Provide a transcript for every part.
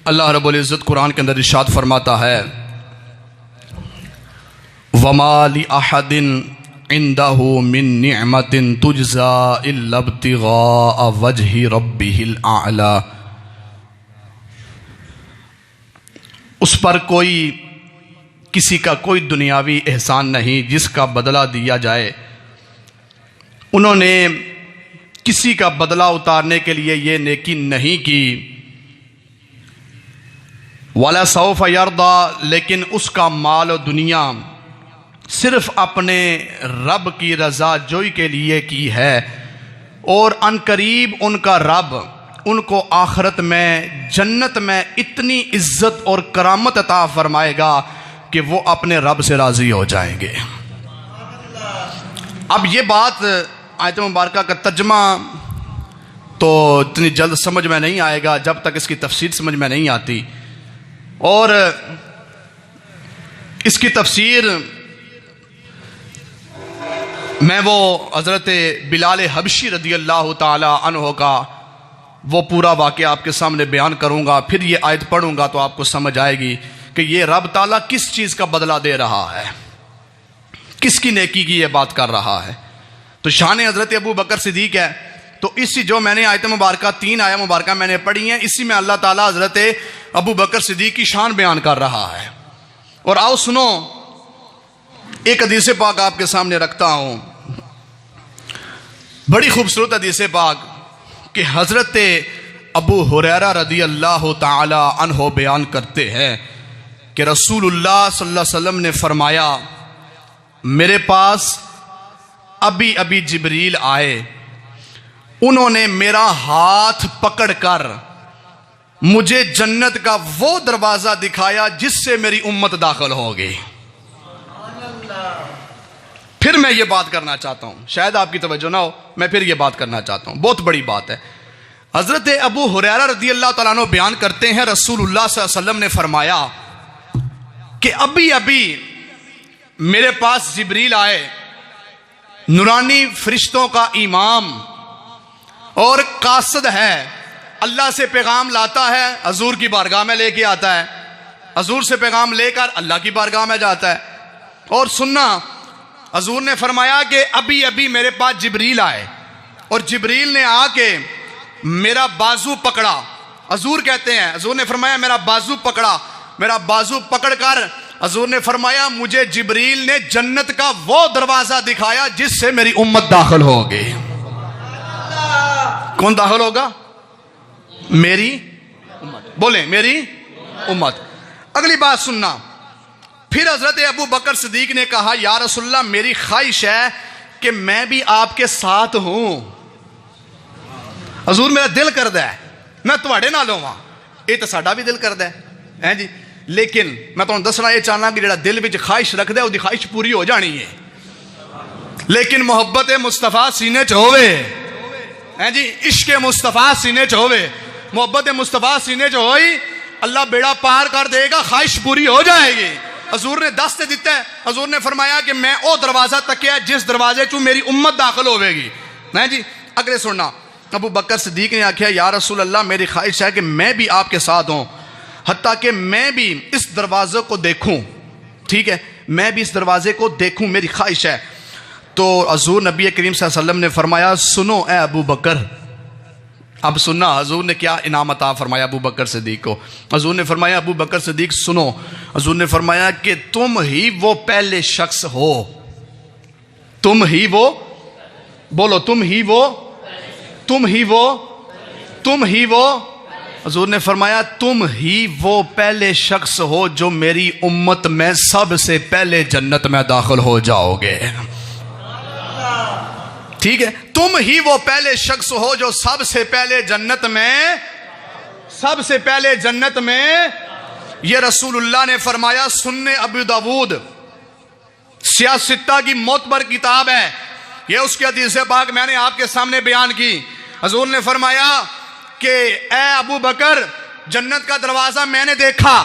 اللہ رب العزت قرآن کے اندر ارشاد فرماتا ہے وَمَا لِأَحَدٍ عِنْدَهُ مِن نِعْمَةٍ تُجْزَى إِلَّا ابْتِغَاءَ وَجْهِ رَبِّهِ الْأَعْلَى۔ اس پر کسی کا کوئی دنیاوی احسان نہیں جس کا بدلہ دیا جائے۔ انہوں نے کسی کا بدلہ اتارنے کے لیے یہ نیکی نہیں کی۔ وَلَا سَوْفَ يَرْضَى، لیکن اس کا مال و دنیا صرف اپنے رب کی رضا جوئی کے لیے کی ہے، اور ان قریب ان کا رب ان کو آخرت میں جنت میں اتنی عزت اور کرامت عطا فرمائے گا کہ وہ اپنے رب سے راضی ہو جائیں گے۔ اب یہ بات آیت مبارکہ کا ترجمہ تو اتنی جلد سمجھ میں نہیں آئے گا جب تک اس کی تفسیر سمجھ میں نہیں آتی، اور اس کی تفسیر میں وہ حضرت بلال حبشی رضی اللہ تعالی عنہ کا وہ پورا واقعہ آپ کے سامنے بیان کروں گا، پھر یہ آیت پڑھوں گا تو آپ کو سمجھ آئے گی کہ یہ رب تعالیٰ کس چیز کا بدلہ دے رہا ہے، کس کی نیکی کی یہ بات کر رہا ہے۔ تو شان حضرت ابو بکر صدیق ہے، تو اسی جو میں نے آیت مبارکہ 3 آیت مبارکہ میں نے پڑھی ہیں، اسی میں اللہ تعالیٰ حضرت ابو بکر صدیق کی شان بیان کر رہا ہے۔ اور آؤ سنو، ایک حدیث پاک آپ کے سامنے رکھتا ہوں، بڑی خوبصورت حدیث پاک کہ حضرت ابو ہریرہ رضی اللہ تعالی عنہ بیان کرتے ہیں کہ رسول اللہ صلی اللہ علیہ وسلم نے فرمایا میرے پاس ابھی جبریل آئے، انہوں نے میرا ہاتھ پکڑ کر مجھے جنت کا وہ دروازہ دکھایا جس سے میری امت داخل ہوگی۔ پھر میں یہ بات کرنا چاہتا ہوں، شاید آپ کی توجہ نہ ہو، میں پھر یہ بات کرنا چاہتا ہوں، بہت بڑی بات ہے۔ حضرت ابو ہریرہ رضی اللہ تعالیٰ عنہ بیان کرتے ہیں رسول اللہ صلی اللہ علیہ وسلم نے فرمایا کہ ابھی میرے پاس جبریل آئے، نورانی فرشتوں کا امام اور قاصد ہے، اللہ سے پیغام لاتا ہے، حضور کی بارگاہ میں لے کے آتا ہے، حضور سے پیغام لے کر اللہ کی بارگاہ میں جاتا ہے۔ اور سننا، حضور نے فرمایا کہ ابھی میرے پاس جبریل آئے اور جبریل نے آ کے میرا بازو پکڑا۔ حضور کہتے ہیں، حضور نے فرمایا میرا بازو پکڑا، میرا بازو پکڑ کر حضور نے فرمایا مجھے جبریل نے جنت کا وہ دروازہ دکھایا جس سے میری امت داخل ہوگی۔ کون داخل ہوگا؟ میری امت، بولیں میری امت۔ اگلی بات سننا، پھر حضرت ابو بکر صدیق نے کہا یا رسول اللہ میری خواہش ہے کہ میں بھی آپ کے ساتھ ہوں۔ حضور میرا دل کردہ ہے میں تواڈے نال ہوواں، یہ تو ساڈا بھی دل کردہ ہے جی، لیکن میں تمہیں دسنا یہ چاہنا کہ جڑا دل وچ خواہش رکھدا ہے وہ خواہش پوری ہو جانی ہے، لیکن محبت مصطفیٰ سینے چ ہوے جی، عشق مصطفیٰ سینے چ ہوے، محبت مصطفیٰ سینے چ ہوئی، اللہ بیڑا پار کر دے گا، خواہش پوری ہو جائے گی۔ حضور نے دست دیتا ہے، حضور نے فرمایا کہ میں او دروازہ تکیا جس دروازے چوں میری امت داخل ہوے گی جی۔ اگلے سننا، ابو بکر صدیق نے آکھیا یا رسول اللہ میری خواہش ہے کہ میں بھی آپ کے ساتھ ہوں، حتیٰ کہ میں بھی اس دروازے کو دیکھوں، ٹھیک ہے، میں بھی اس دروازے کو دیکھوں، میری خواہش ہے۔ تو حضور نبی کریم صلی اللہ علیہ وسلم نے فرمایا سنو اے ابو بکر، اب سننا حضور نے کیا انعام عطا فرمایا ابو بکر صدیق کو۔ حضور نے فرمایا ابو بکر صدیق سنو، حضور نے فرمایا کہ تم ہی وہ پہلے شخص ہو، تم ہی وہ، بولو تم ہی وہ، حضور نے فرمایا تم ہی وہ پہلے شخص ہو جو میری امت میں سب سے پہلے جنت میں داخل ہو جاؤ گے، ٹھیک ہے، تم ہی وہ پہلے شخص ہو جو سب سے پہلے جنت میں، یہ رسول اللہ نے فرمایا۔ سنن ابو داود سیاستہ کی معتبر کتاب ہے، یہ اس کی حدیث پاک میں نے آپ کے سامنے بیان کی۔ حضور نے فرمایا کہ اے ابو بکر جنت کا دروازہ میں نے دیکھا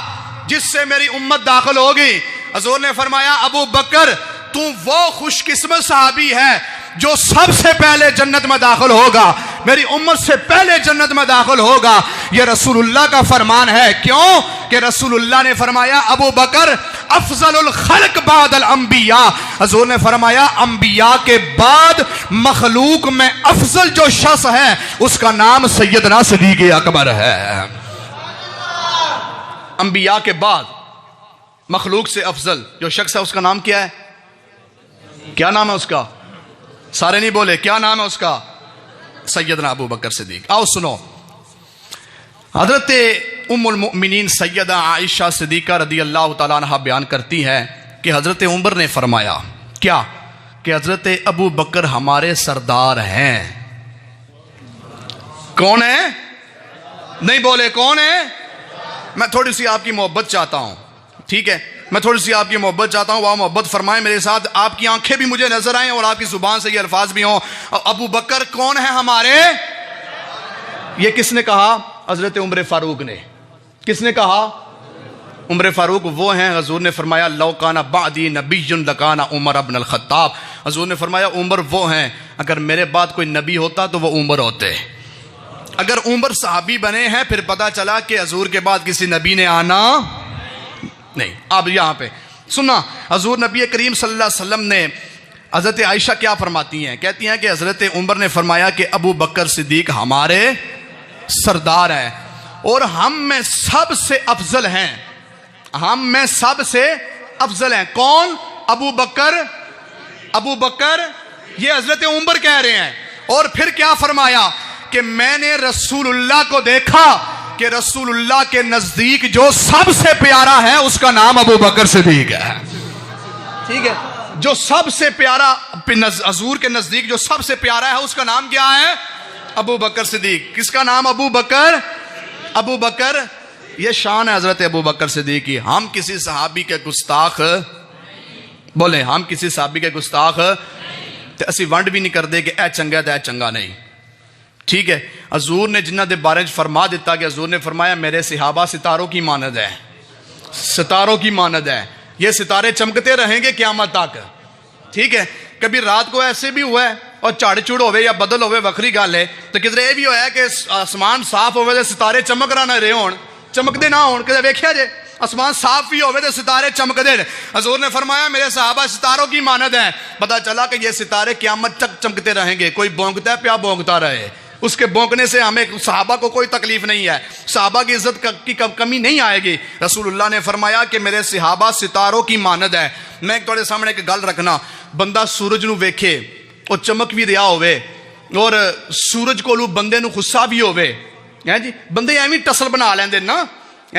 جس سے میری امت داخل ہوگی۔ حضور نے فرمایا ابو بکر تو وہ خوش قسمت صحابی ہے جو سب سے پہلے جنت میں داخل ہوگا، میری امت سے پہلے جنت میں داخل ہوگا. یہ رسول اللہ کا فرمان ہے. کیوں کہ رسول اللہ نے فرمایا ابو بکر افضل الخلق بعد الانبیاء. حضور نے فرمایا انبیاء کے بعد مخلوق میں افضل جو شخص ہے اس کا نام سیدنا صدیق اکبر ہے. انبیاء کے بعد مخلوق سے افضل جو شخص ہے اس کا نام کیا ہے؟ کیا نام ہے اس کا؟ سارے نہیں بولے. کیا نام ہے اس کا؟ سیدنا ابو بکر صدیق. آؤ سنو. حضرت ام المؤمنین سیدہ عائشہ صدیقہ رضی اللہ تعالیٰ عنہ بیان کرتی ہے کہ حضرت عمر نے فرمایا کیا کہ حضرت ابو بکر ہمارے سردار ہیں. کون ہے؟ نہیں بولے. کون ہے؟ میں تھوڑی سی آپ کی محبت چاہتا ہوں. ٹھیک ہے, میں تھوڑی سی آپ کی محبت چاہتا ہوں. وہ محبت فرمائیں میرے ساتھ. آپ کی آنکھیں بھی مجھے نظر آئیں اور آپ کی زبان سے یہ الفاظ بھی ہوں. ابو بکر کون ہے ہمارے؟ یہ کس نے کہا؟ حضرت عمر فاروق نے. کس نے کہا؟ عمر فاروق وہ ہیں. حضور نے فرمایا لو کان بعدی نبی لکان عمر بن الخطاب. حضور نے فرمایا عمر وہ ہیں, اگر میرے بعد کوئی نبی ہوتا تو وہ عمر ہوتے. اگر عمر صحابی بنے ہیں پھر پتا چلا کہ حضور کے بعد کسی نبی نے آنا نہیں. اب یہاں پہ سننا, حضور نبی کریم صلی اللہ علیہ وسلم نے حضرت عائشہ کیا فرماتی ہیں؟ کہتی ہیں کہ حضرت عمر نے فرمایا کہ ابو بکر صدیق ہمارے سردار ہیں اور ہم میں سب سے افضل ہیں. ہم میں سب سے افضل ہیں. کون؟ ابو بکر. ابو بکر یہ حضرت عمر کہہ رہے ہیں. اور پھر کیا فرمایا کہ میں نے رسول اللہ کو دیکھا کہ رسول اللہ کے نزدیک جو سب سے پیارا ہے اس کا نام ابو بکر صدیق ہے. ٹھیک ہے, جو سب سے پیارا حضور کے نزدیک جو سب سے پیارا ہے اس کا نام کیا ہے؟ ابو بکر صدیق. کس کا نام؟ ابو بکر. ابو بکر یہ شان ہے حضرت ابو بکر صدیق کی. ہم کسی صحابی کے گستاخ بولیں, ہم کسی صحابی کے گستاخ تے اسی ونڈ بھی نہیں کر دے کہ اے چنگا تے اے چنگا نہیں. ٹھیک ہے, حضور نے جنہ دے بارے فرما دیتا کہ حضور نے فرمایا میرے صحابہ ستاروں کی مانند ہے. ستاروں کی مانند ہے. یہ ستارے چمکتے رہیں گے قیامت تک. ٹھیک ہے, کبھی رات کو ایسے بھی ہوا ہے اور چاڑ چوڑ ہوئے یا بدل ہوئے وکری گل ہے, تو کدھر یہ بھی ہوا ہے کہ آسمان صاف ہوئے تو ستارے چمک رہا نہ رہے ہون, چمکتے نہ ہون. کدھر ویکھیا جے آسمان صاف بھی ہوئے تو ستارے چمکتے. حضور نے فرمایا میرے صحابہ ستاروں کی مانند ہیں. پتہ چلا کہ یہ ستارے قیامت تک چمکتے رہیں گے. کوئی بونکتا ہے پیا بونکتا رہے, اس کے بونکنے سے ہمیں صحابہ کو کوئی تکلیف نہیں ہے. صحابہ کی عزت کی کمی نہیں آئے گی. رسول اللہ نے فرمایا کہ میرے صحابہ ستاروں کی مانند ہے. میں تھوڑے سامنے ایک گل رکھنا, بندہ سورج نو ویکھے اور چمک بھی رہا ہوئے اور سورج کو بندے نو غصہ بھی ہوئے, جی بندے ایویں ٹسل بنا لیندے نا,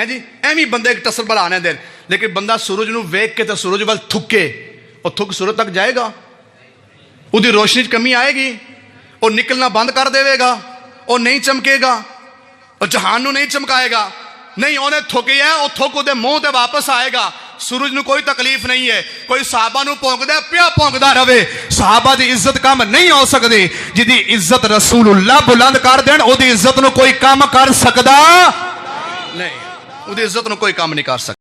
جی ایویں بندے ایک ٹسل بنا لیندے. لیکن بندہ سورج نو ویکھ کے تو سورج وال تھکے اور تھک سورج تک جائے گا, وہ روشنی کمی آئے گی, اور نکلنا بند کر دے گا, اور نہیں چمکے گا, اور جہان نو نہیں چمکائے گا. نہیں, انہیں تھوکی ہے اور تھوک دے منہ تے واپس آئے گا. سورج نو کوئی تکلیف نہیں ہے. کوئی صحابہ نو پونکدا پیا پونکدا رہے. صحابہ دی عزت کم نہیں ہو سکتی. جدی عزت رسول اللہ بلند کر دین او دی عزت نو کوئی کم کر سکدا نہیں. او دی عزت نو کوئی کم نہیں کر سکتا.